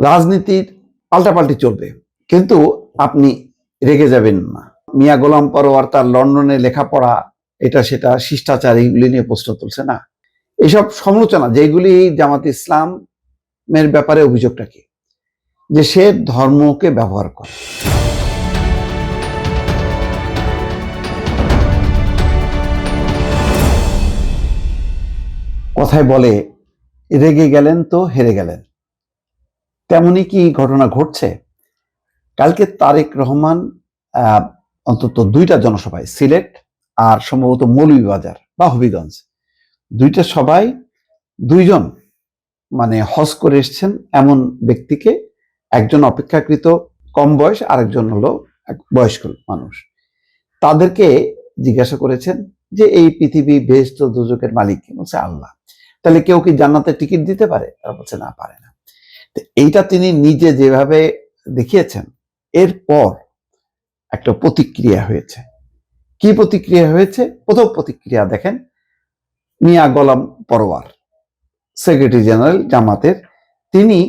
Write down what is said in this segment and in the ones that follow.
রাজনীতির পাল্টাপাল্টি চলবে, কিন্তু আপনি রেগে যাবেন না। মিয়া গোলাম পরোয়ার তার লন্ডনে লেখাপড়া, এটা সেটা শিষ্টাচার, এইগুলি নিয়ে প্রশ্ন তুলছে না। এসব সমালোচনা যেগুলি জামাত ইসলামের ব্যাপারে অভিযোগটা কি, যে সে ধর্মকে ব্যবহার করে। কথায় বলে রেগে গেলেন তো হেরে গেলেন, তেমনই কি ঘটনা ঘটছে। কালকে তারেক রহমান অন্তত দুইটা জনসভায়, সিলেট আর সম্ভবত মৌলভীবাজার বা হবিগঞ্জ, দুইটা সভায় দুইজন মানে হজ করে এসছেন এমন ব্যক্তিকে, একজন অপেক্ষাকৃত কম বয়স, আরেকজন হলো এক বয়স্ক মানুষ, তাদেরকে জিজ্ঞাসা করেছেন যে এই পৃথিবী বেহেশত দোজখের মালিক কে? বলছে আল্লাহ। তাহলে কেউ কি জান্নাতের টিকিট দিতে পারে? তারা বলছে না, পারে না। এইটা তিনি নিজে যেভাবে দেখিয়েছেন, এরপর একটা প্রতিক্রিয়া হয়েছে। কি প্রতিক্রিয়া হয়েছে? প্রথম প্রতিক্রিয়া দেখেন, মিয়া গোলাম পরোয়ার, সেক্রেটারি জেনারেল জামাতের, তিনি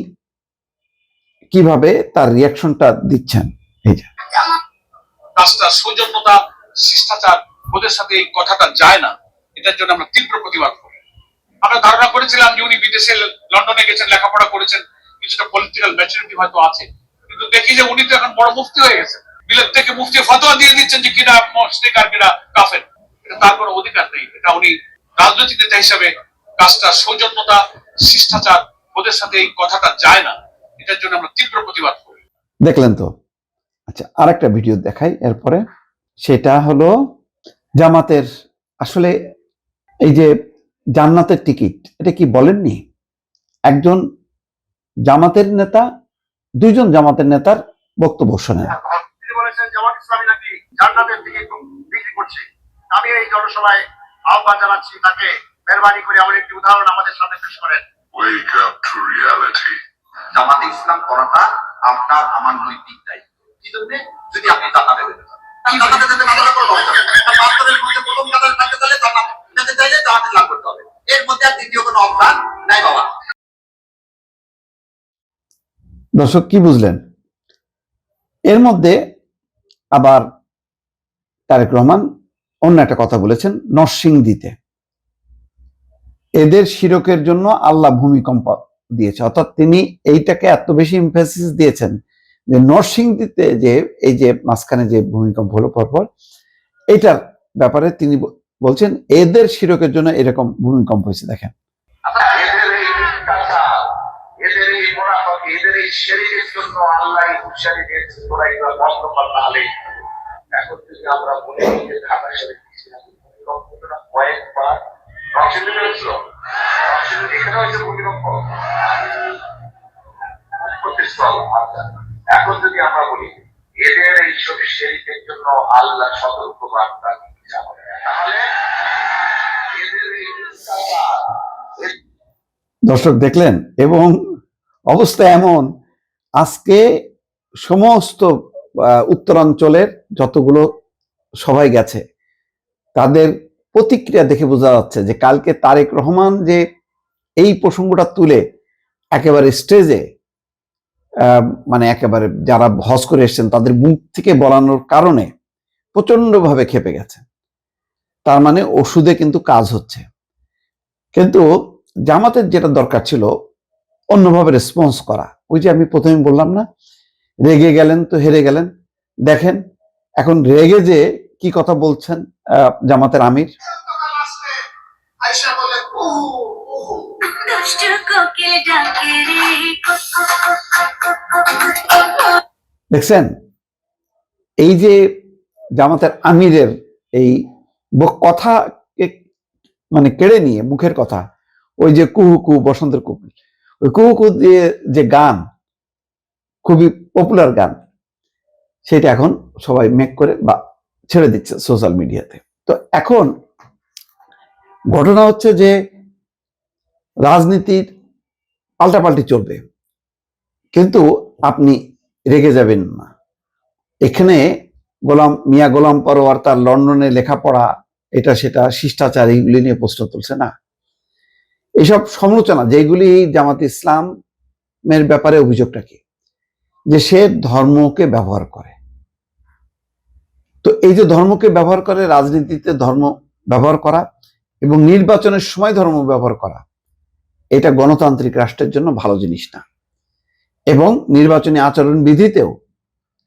কিভাবে তার রিয়াকশনটা দিচ্ছেন। এই যে কাজটা সৌজন্যতা, শিষ্টাচার, ওদের সাথে এই কথাটা যায় না, এটার জন্য আমরা তীব্র প্রতিবাদ করি। আমরা ধারণা করেছিলাম যে উনি বিদেশে লন্ডনে গেছেন, লেখাপড়া করেছেন, কিছুটা পলিটিক্যাল ম্যাচুরিটি হয়তো আছে, কিন্তু দেখি যে উনি তো এখন বড় মুফতি হয়ে গেছেন। বিলেত থেকে মুফতি ফতোয়া দিয়ে দিচ্ছেন যে কিনা মুশরিক আর কিনা কাফের। এটা তার কোনো অধিকার নেই। এটা উনি রাজনৈতিক নেতা হিসেবে কাজটা সৌজন্যতা, শিষ্টাচার, ওদের সাথে এই কথাটা যায় না, এটার জন্য আমরা তীব্র প্রতিবাদ করি। দেখলেন তো। আচ্ছা, আরেকটা ভিডিও দেখাই এরপরে। সেটা হলো জামাতের, আসলে এই যে জান্নাতের টিকিট, এটা কি বলেননি একজন জামাতের নেতা, দুইজন জামাতের নেতার বক্তব্য শোনেন। তিনি বলেছেন জামাত ইসলামী নাকি জান্নাতের টিকিট বিক্রি করছে। আমি এই জনসভায় আহ্বান জানাচ্ছি তাকে মেহরবানি করে এমন একটি উদাহরণ আমাদের সামনে পেশ করেন। Wake up to reality. জামাত ইসলাম করাটা আপনার আমার নৈতিক দায়িত্ব। কি জন্য? যদি আপনি জান্নাতে যেতে চান, জান্নাতে যেতে না পারলে কোনো সমস্যা নেই। বাস্তবের মধ্যে প্রথম কাতারে থাকতে চাইলে জান্নাতে চাইলে জান্নাতে লাভ করতে হবে। এর মধ্যে আর দ্বিতীয় কোনো অপশন নাই বাবা। দর্শক কি বুঝলেন? এর মধ্যে আবার তারেক রহমান অন্য একটা কথা বলেছেন, নরসিংদীতে এদের শিরকের জন্য আল্লাহ ভূমিকম্প দিয়েছে। অর্থাৎ তিনি এইটাকে এত বেশি এমফাসিস দিয়েছেন যে নরসিংদীতে যে এই যে মাঝখানে যে ভূমিকম্প হলো পরপর, এইটার ব্যাপারে তিনি বলছেন এদের শিরকের জন্য এরকম ভূমিকম্প হয়েছে। দেখেন, এদের এই মুনাফিক, এদের এই শিরকের জন্য আল্লাহ হুঁশিয়ারি দিয়েছেন, তোরা এগুলো বন্ধ কর, তাহলে এখন যদি আমরা বলি যে ঢাকা শরীফ ভূমিকম্পটা কয়েকবার নরসিংদীতে হয়েছিল, নরসিংদী এখানে হয়েছে ভূমিকম্প প্রতিস্থল। এখন যদি আমরা বলি এদের এই শিরকের জন্য আল্লাহ সতর্ক বার্তা দিচ্ছেন, তাহলে এদের এই দর্শক দেখলেন। এবং অবস্থা এমন, আজকে সমস্ত উত্তরাঞ্চলের যতগুলো সবাই গেছে, তাদের প্রতিক্রিয়া দেখে বোঝা যাচ্ছে যে কালকে তারেক রহমান যে এই প্রসঙ্গটা তুলে একেবারে স্টেজে, মানে একেবারে যারা হজ করে এসছেন তাদের মুখ থেকে বলানোর কারণে প্রচন্ডভাবে ক্ষেপে গেছে। তার মানে ওষুধে কিন্তু কাজ হচ্ছে। কিন্তু জামাতের যেটা দরকার ছিল অন্যভাবে রেসপন্স করা। ওই যে আমি প্রথমে বললাম না, রেগে গেলেন তো হেরে গেলেন। দেখেন এখন রেগে যে কি কথা বলছেন জামাতের আমির। দেখছেন এই যে জামাতের আমিরের এই কথা মানে কেড়ে নিয়ে মুখের কথা, ওই যে কুহুকু বসন্তের কোকিল, ওই কুহুকু দিয়ে যে গান, খুবই পপুলার গান, সেটা এখন সবাই মেক করে বা ছেড়ে দিচ্ছে সোশ্যাল মিডিয়াতে। তো এখন ঘটনা হচ্ছে যে রাজনীতির পাল্টাপাল্টি চলবে, কিন্তু আপনি রেগে যাবেন না। এখানে মিয়া গোলাম পরোয়ার তার লন্ডনে লেখাপড়া, এটা সেটা শিষ্টাচার, এইগুলি নিয়ে প্রশ্ন তুলছে না। এইসব সমালোচনা যেগুলি জামাত ইসলাম ধর্মের ব্যাপারে অভিযোগটা কি, যে সে ধর্মকে ব্যবহার করে। তো এই যে ধর্মকে ব্যবহার করে, রাজনীতিতে ধর্ম ব্যবহার করা এবং নির্বাচনের সময় ধর্ম ব্যবহার করা, এটা গণতান্ত্রিক রাষ্ট্রের জন্য ভালো জিনিস না। এবং নির্বাচনী আচরণ বিধিতেও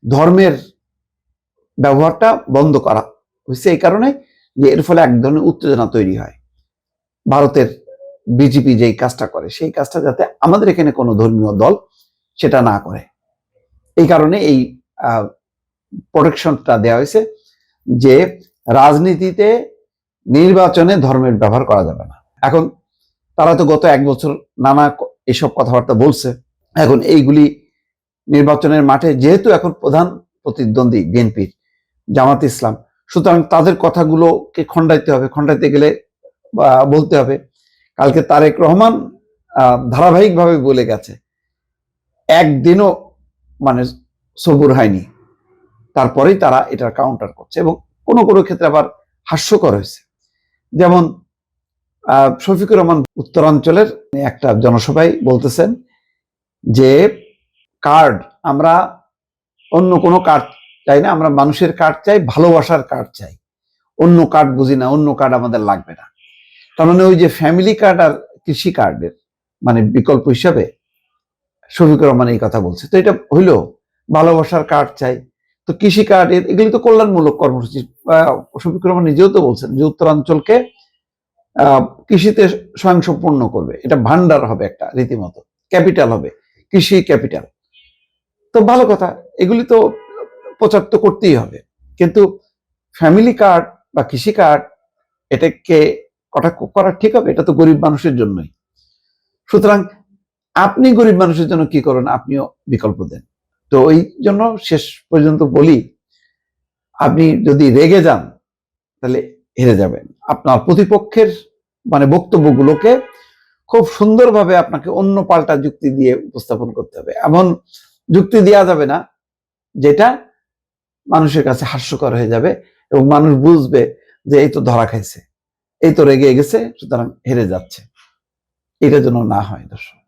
ধর্মের ব্যবহারটা বন্ধ করা হয়েছে এই কারণে যে এর ফলে এক ধরনের উত্তেজনা তৈরি হয়। ভারতের বিজেপি যেই কাজটা করে সেই কাজটা যাতে আমাদের এখানে কোনো ধর্মীয় দল সেটা না করে, এই কারণে এই প্রোটেকশনটা দেওয়া হয়েছে যে রাজনীতিতে নির্বাচনে ধর্মের ব্যবহার করা যাবে না। এখন তারা তো গত 1 বছর নানা এসব কথাবার্তা বলছে, এখন এইগুলি নির্বাচনের মাঠে যেহেতু এখন প্রধান প্রতিদ্বন্দ্বী বিএনপির জামাত ইসলাম, সুতরাং তাদের কথাগুলোকে খণ্ডাইতে হবে, খণ্ডাইতে গেলে বলতে হবে। কালকে তারেক রহমান ধারাবাহিকভাবে বলে গেছে, একদিনও মানে সবুর হয়নি, তারপরেই তারা এটার কাউন্টার করছে এবং কোনো কোনো ক্ষেত্রে আবার হাস্যকর হয়েছে। যেমন শফিকুর রহমান উত্তরাঞ্চলের একটা জনসভায় বলতেছেন যে কার্ড, আমরা অন্য কোনো কার্ড চাই না, আমরা মানুষের কার্ড চাই, ভালোবাসার কার্ড চাই, অন্য কার্ড বুঝি না, অন্য কার্ড আমাদের লাগবে না। তার মানে ওই যে ফ্যামিলি কার্ড আর কৃষি কার্ডের মানে বিকল্প হিসাবে শফিকুর রহমান এই কথা বলছে। তো এটা হইলো ভালোবাসার কার্ড চাই, তো কৃষি কার্ড, এগুলি তো কল্যাণমূলক কর্মসূচি। শফিকুর রহমান নিজেও তো বলছেন যে উত্তরাঞ্চলকে কৃষিতে স্বয়ংসম্পূর্ণ করবে, এটা ভান্ডার হবে, একটা রীতিমতো ক্যাপিটাল হবে, কৃষি ক্যাপিটাল। তো ভালো কথা, এগুলি তো প্রচার তো করতেই হবে, কিন্তু ফ্যামিলি কার্ড বা কৃষি কার্ড এটাকে কটাক্ষ করা ঠিক হবে? এটা তো গরিব মানুষের জন্যই। সুতরাং আপনি গরিব মানুষের জন্য কি করেন, আপনিও বিকল্প দেন। তো ওই জন্য শেষ পর্যন্ত বলি, আপনি যদি রেগে যান তাহলে হেরে যাবেন। আপনার প্রতিপক্ষের মানে বক্তব্যগুলোকে খুব সুন্দরভাবে আপনাকে অন্য পাল্টা যুক্তি দিয়ে উপস্থাপন করতে হবে। এমন যুক্তি দেওয়া যাবে না যেটা মানুষের কাছে হাস্যকর হয়ে যাবে এবং মানুষ বুঝবে যে এই তো ধরা খাইছে, এই তো রেগে গেছে, সুতরাং হেরে যাচ্ছে। এটা যেন না হয় দর্শক।